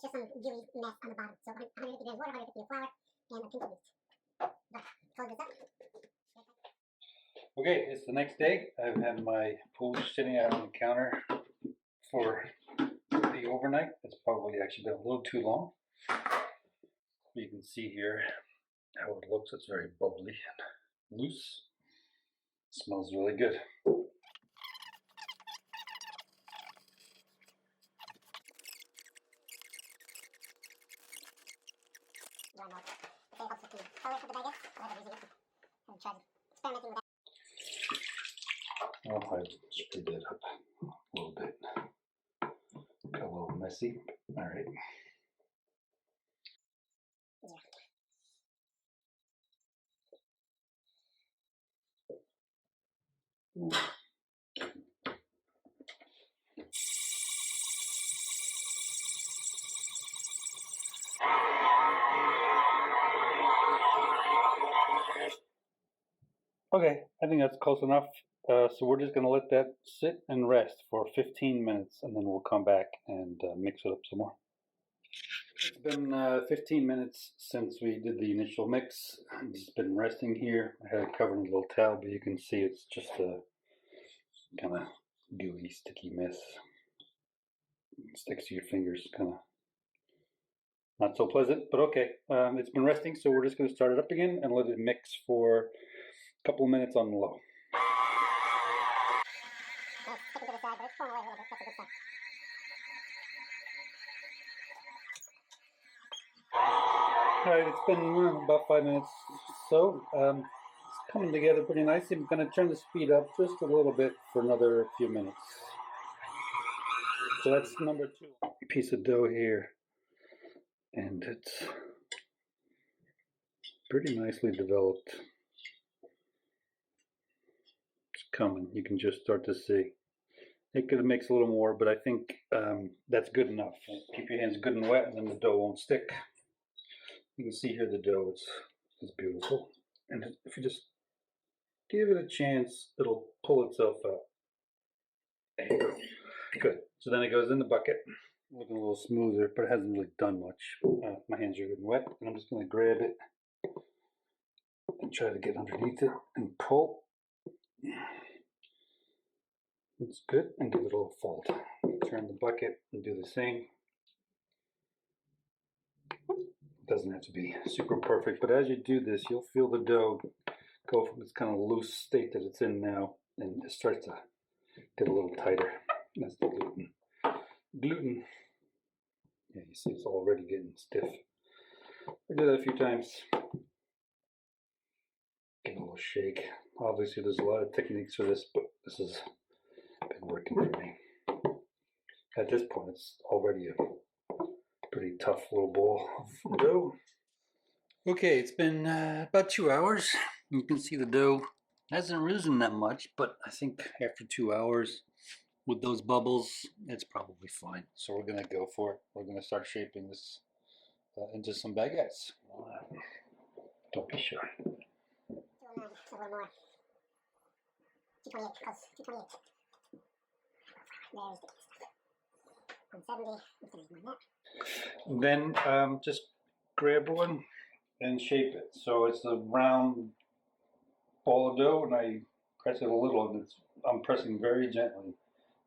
just some gooey mess on the bottom. So 150 grams water, 150 of flour, and a pinch of yeast. But fold this up. Okay, it's the next day. I've had my pooch sitting out on the counter for the overnight. It's probably actually been a little too long. You can see here how it looks. It's very bubbly and loose. It smells really good. You want more? It helps with the color for the baguettes. I love using it. I'm trying experimenting with that. I'll speed that up a little bit. Got a little messy. All right. Yeah. Okay, I think that's close enough. So we're just going to let that sit and rest for 15 minutes, and then we'll come back and mix it up some more. It's been 15 minutes since we did the initial mix. It's been resting here. I had it covered in a little towel, but you can see it's just a kind of gooey, sticky mess. It sticks to your fingers, kind of not so pleasant, but okay. It's been resting, so we're just going to start it up again and let it mix for a couple of minutes on the low. Stick it to the side, but it's pulling away a little bit. That's a good sign. Alright, it's been about 5 minutes so. It's coming together pretty nicely. I'm going to turn the speed up just a little bit for another few minutes. So that's number 2. Piece of dough here. And it's pretty nicely developed. It's coming. You can just start to see. It could mix a little more, but I think that's good enough. Keep your hands good and wet, and then the dough won't stick. You can see here the dough is beautiful. And if you just give it a chance, it'll pull itself out. There you go. Good. So then it goes in the bucket. Looking a little smoother, but it hasn't really done much. My hands are good and wet, and I'm just going to grab it and try to get underneath it and pull. It's good, and give it a little fold. Turn the bucket and do the same. It doesn't have to be super perfect, but as you do this, you'll feel the dough go from this kind of loose state that it's in now, and it starts to get a little tighter. That's the gluten. Gluten. Yeah, you see it's already getting stiff. I do that a few times. Give it a little shake. Obviously, there's a lot of techniques for this, but this has been working for me. At this point, it's already a pretty tough little ball of dough. Okay, it's been about 2 hours. You can see the dough hasn't risen that much, but I think after 2 hours with those bubbles, it's probably fine. So we're going to go for it. We're going to start shaping this into some baguettes. Don't be shy. 209, a little more. 228, close. 228. There's the stuff. 170. I'm Then just grab one and shape it. So it's a round ball of dough, and I press it a little, and I'm pressing very gently.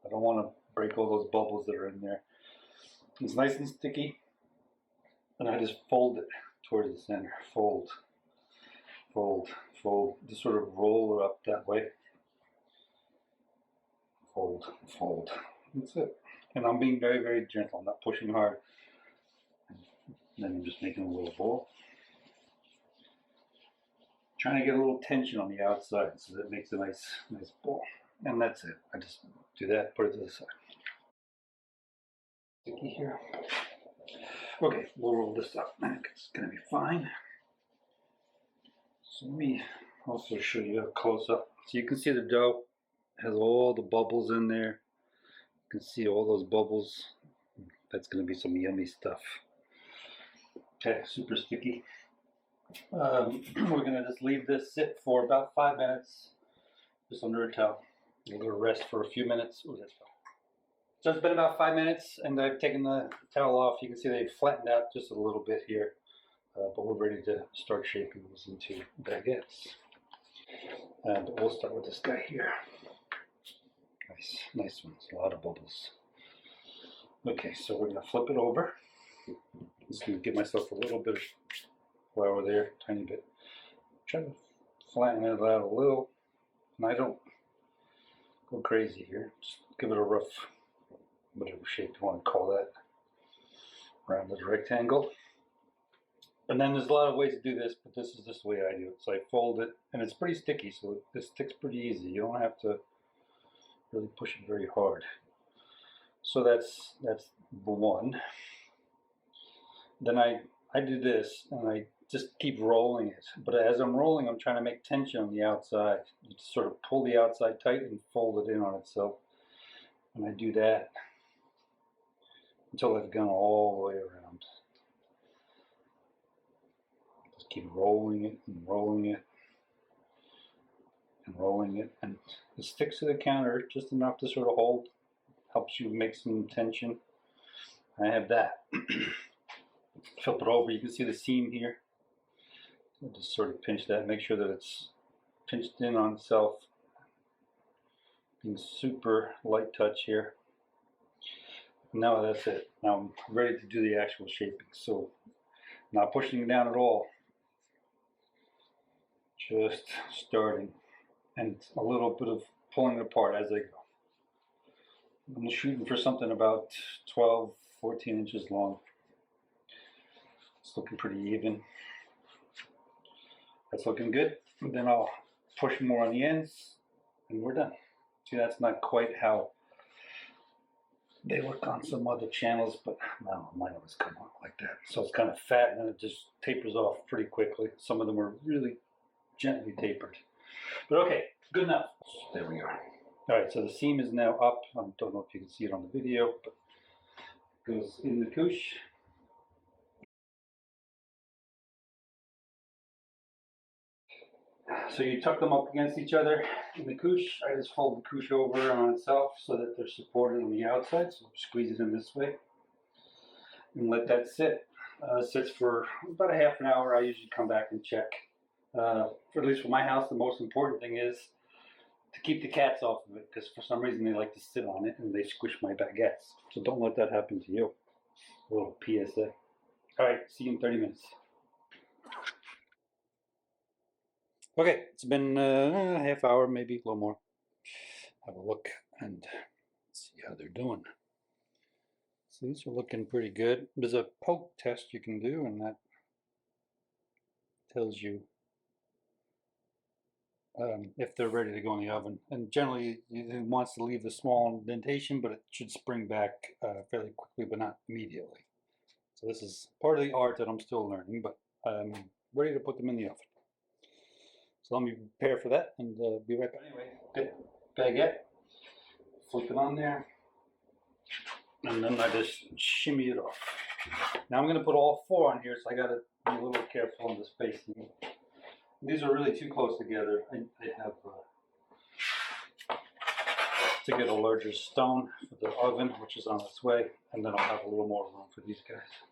I don't want to break all those bubbles that are in there. It's nice and sticky, and I just fold it towards the center. Fold, fold, fold. Just sort of roll it up that way. Fold, fold. That's it. And I'm being very, very gentle. I'm not pushing hard. And then I'm just making a little ball. Trying to get a little tension on the outside so that it makes a nice ball. And that's it. I just do that, put it to the side. Sticky here. Okay, we'll roll this up. It's going to be fine. So let me also show you a close up. So you can see the dough has all the bubbles in there. You can see all those bubbles. That's going to be some yummy stuff. Okay, super sticky. We're going to just leave this sit for about 5 minutes, just under a towel. We'll go rest for a few minutes. Ooh, that's fine. So it's been about 5 minutes, and I've taken the towel off. You can see they've flattened out just a little bit here, but we're ready to start shaping these into baguettes. But we'll start with this guy here. Nice ones, a lot of bubbles. Okay, so we're going to flip it over. I'm just going to give myself a little bit of flour there, tiny bit. Try to flatten it out a little, and I don't go crazy here. Just give it a rough, whatever shape you want to call that, rounded rectangle. And then there's a lot of ways to do this, but this is just the way I do it. So I fold it, and it's pretty sticky, so it sticks pretty easy. You don't have to really push it very hard. So that's one. Then I do this, and I just keep rolling it. But as I'm rolling, I'm trying to make tension on the outside. You just sort of pull the outside tight and fold it in on itself. And I do that until I've gone all the way around. Just keep rolling it and rolling it and rolling it, and it sticks to the counter just enough to sort of hold. Helps you make some tension. I have that. Flip it over, you can see the seam here. I'll just sort of pinch that, make sure that it's pinched in on itself. Being super light touch here. Now that's it. Now I'm ready to do the actual shaping. So not pushing it down at all. Just starting. And a little bit of pulling it apart as I go. I'm shooting for something about 12, 14 inches long. It's looking pretty even. That's looking good. And then I'll push more on the ends, and we're done. See, that's not quite how they look on some other channels, but no, mine always come out like that. So it's kind of fat, and then it just tapers off pretty quickly. Some of them are really gently tapered. But okay, good enough. There we are. All right, so the seam is now up. I don't know if you can see it on the video, but it goes in the couche. So you tuck them up against each other in the couche. I just fold the couche over on itself so that they're supported on the outside. So squeeze it in this way and let that sit. Sits for about a half an hour. I usually come back and check. For at least for my house, the most important thing is to keep the cats off of it, because for some reason they like to sit on it and they squish my baguettes. So don't let that happen to you. A little PSA. All right, see you in 30 minutes. Okay, it's been a half hour, maybe a little more. Have a look and see how they're doing. So these are looking pretty good. There's a poke test you can do, and that tells you if they're ready to go in the oven. And generally, it wants to leave the small indentation, but it should spring back fairly quickly, but not immediately. So this is part of the art that I'm still learning, but I'm ready to put them in the oven. So let me prepare for that and be right back. Anyway, good baguette, flip it on there, and then I just shimmy it off. Now I'm going to put all four on here, so I got to be a little careful on the spacing. These are really too close together. I have to get a larger stone for the oven, which is on its way, and then I'll have a little more room for these guys.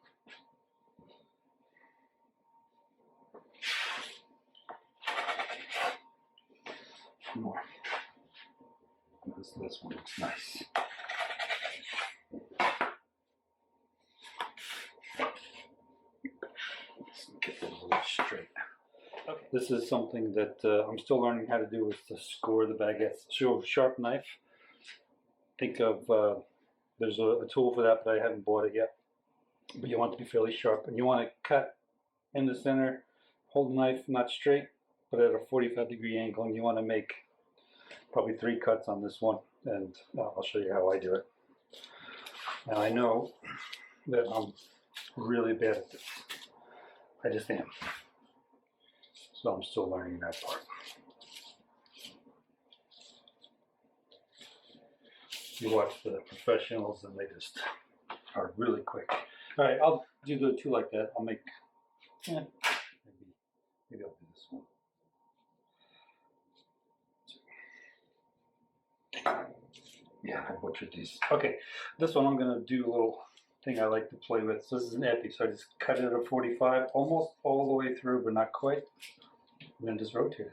More. This one looks nice. Let's get them a little straight. Okay. This is something that I'm still learning how to do, is to score the baguettes. So a sharp knife. Think of, there's a tool for that, but I haven't bought it yet. But you want it to be fairly sharp, and you want to cut in the center, hold the knife not straight, but at a 45-degree angle, and you want to make probably 3 cuts on this one, and I'll show you how I do it. Now I know that I'm really bad at this. I just am. So I'm still learning that part. You watch the professionals and they just are really quick. All right, I'll do the 2 like that. I'll make, maybe I'll do this one. Yeah, I butchered these. Okay, this one I'm gonna do a little thing I like to play with. So this is an epi, so I just cut it at 45, almost all the way through, but not quite. And then just rotate it.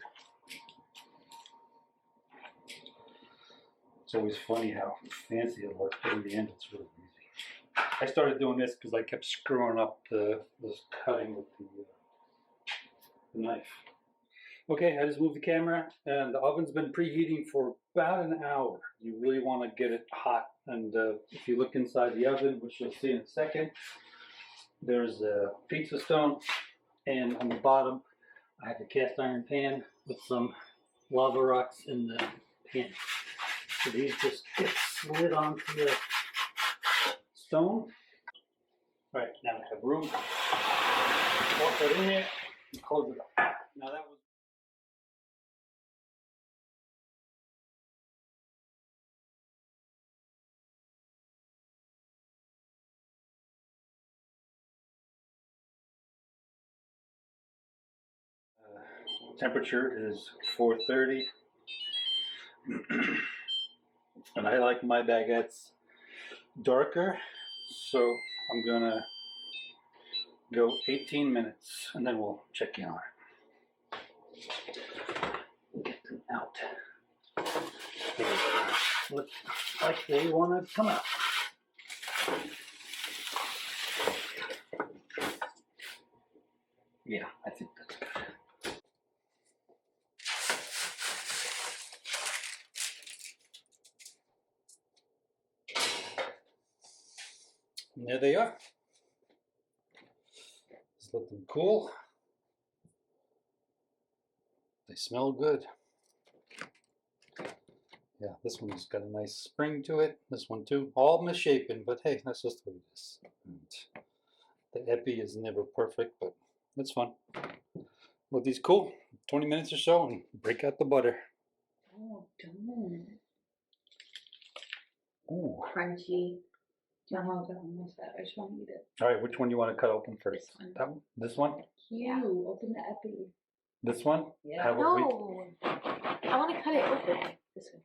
It's always funny how fancy it looks, but in the end it's really easy. I started doing this because I kept screwing up this cutting with the knife. Okay, I just moved the camera, and the oven's been preheating for about an hour. You really want to get it hot, and if you look inside the oven, which you'll see in a second, there's a pizza stone, and on the bottom I have a cast iron pan with some lava rocks in the pan. So these just get slid onto the stone. All right, now I have room. Walk that in there and close it up. Now that was temperature is 430. And I like my baguettes darker, so I'm gonna go 18 minutes and then we'll check in on it. Get them out. They look like they want to come out. Yeah, I think that's good. And there they are. Just let them cool. They smell good. Yeah, this one's got a nice spring to it. This one too. All misshapen, but hey, that's just what it is. And the epi is never perfect, but it's fun. Well, these cool. 20 minutes or so and break out the butter. Oh, don't. Ooh. Crunchy. Do you want to almost that? I just want to eat it. All right, which one do you want to cut open first? This one. That one? This one? Yeah. Open the epi. This one? Yeah. How about No. I want to cut it open. This one.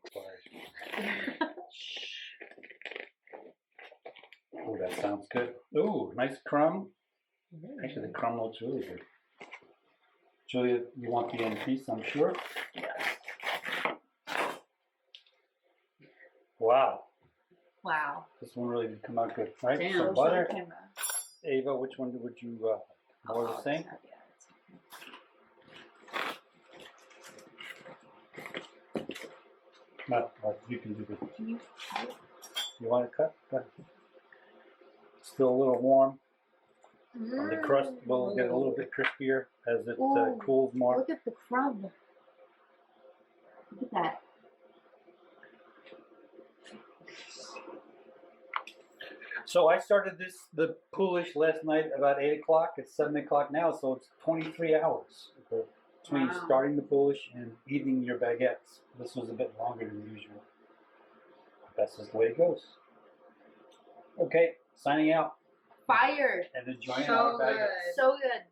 Oh, that sounds good. Ooh, nice crumb. Actually, the crumb looks really good. Julia, you want the end piece, I'm sure? Yes. Wow. Wow. This one really did come out good. All right, Damn. so butter. Camera. Ava, which one would you more the same? No, you can do this. Can you cut? You want to cut? Cut. Still a little warm. And the crust will get a little bit crispier as it cools more. Look at the crumb. Look at that. So I started the poolish last night about 8 o'clock. It's 7 o'clock now, so it's 23 hours between starting the poolish and eating your baguettes. This was a bit longer than usual. That's just the way it goes. Okay, signing out. Fire. And enjoying So our good. baguettes. So good.